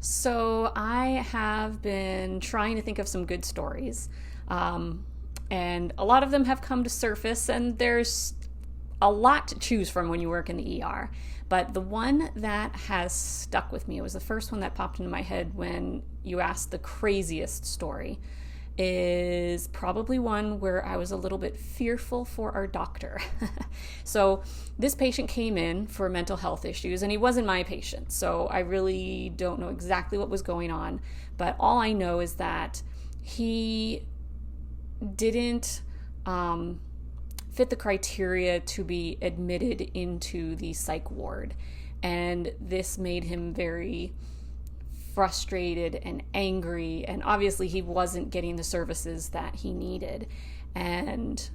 So I have been trying to think of some good stories. And a lot of them have come to surface, and there's a lot to choose from when you work in the ER. But the one that has stuck with me, it was the first one that popped into my head when you asked the craziest story, is probably one where I was a little bit fearful for our doctor. So this patient came in for mental health issues, and he wasn't my patient, so I really don't know exactly what was going on. But all I know is that he didn't fit the criteria to be admitted into the psych ward, and this made him very frustrated and angry, and obviously he wasn't getting the services that he needed, and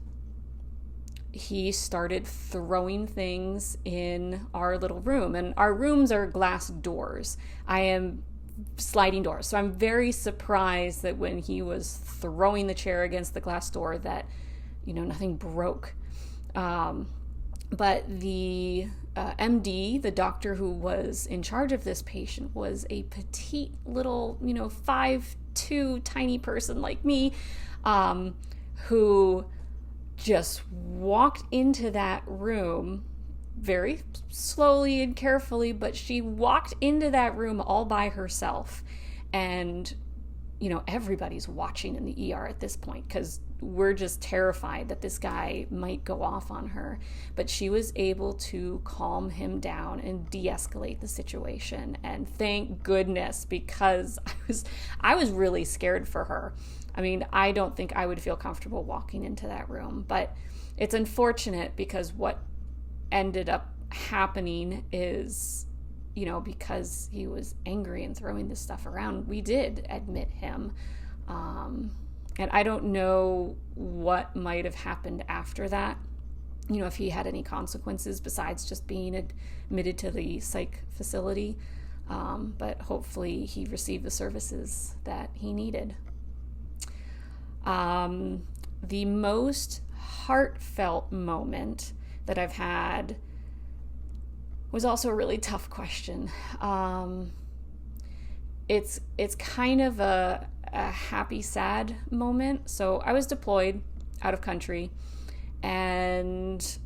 he started throwing things in our little room. And our rooms are glass doors. I am sliding doors, so I'm very surprised that when he was throwing the chair against the glass door that nothing broke. But the MD, the doctor who was in charge of this patient, was a petite little, 5'2" tiny person like me, who just walked into that room very slowly and carefully, but she walked into that room all by herself. And, everybody's watching in the ER at this point because we're just terrified that this guy might go off on her. But she was able to calm him down and de-escalate the situation. And thank goodness, because I was really scared for her. I mean, I don't think I would feel comfortable walking into that room. But it's unfortunate because what ended up happening is, because he was angry and throwing this stuff around, we did admit him. And I don't know what might have happened after that, if he had any consequences besides just being admitted to the psych facility. But hopefully he received the services that he needed. The most heartfelt moment that I've had was also a really tough question. It's kind of a happy, sad moment. So I was deployed out of country and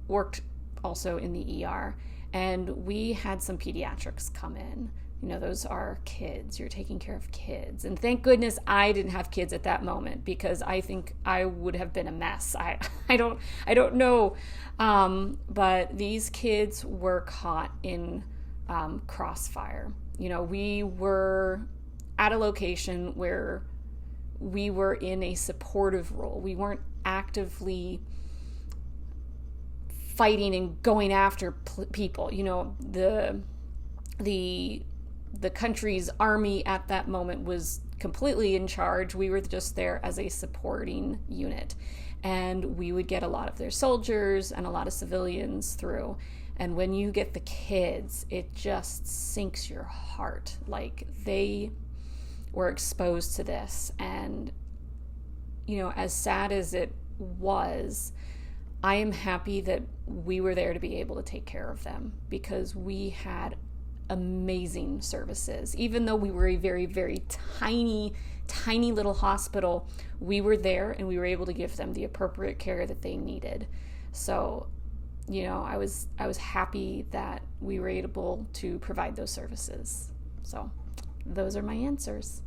worked also in the ER. And we had some pediatrics come in. Those are kids. You're taking care of kids. And thank goodness I didn't have kids at that moment, because I think I would have been a mess. I don't know. But these kids were caught in crossfire. We were at a location where we were in a supportive role. We weren't actively fighting and going after people. The country's army at that moment was completely in charge. We were just there as a supporting unit, and we would get a lot of their soldiers and a lot of civilians through. And when you get the kids, it just sinks your heart. Like, they were exposed to this, and as sad as it was, I am happy that we were there to be able to take care of them, because we had amazing services. Even though we were a very, very tiny little hospital, we were there and we were able to give them the appropriate care that they needed. So, I was happy that we were able to provide those services. So those are my answers.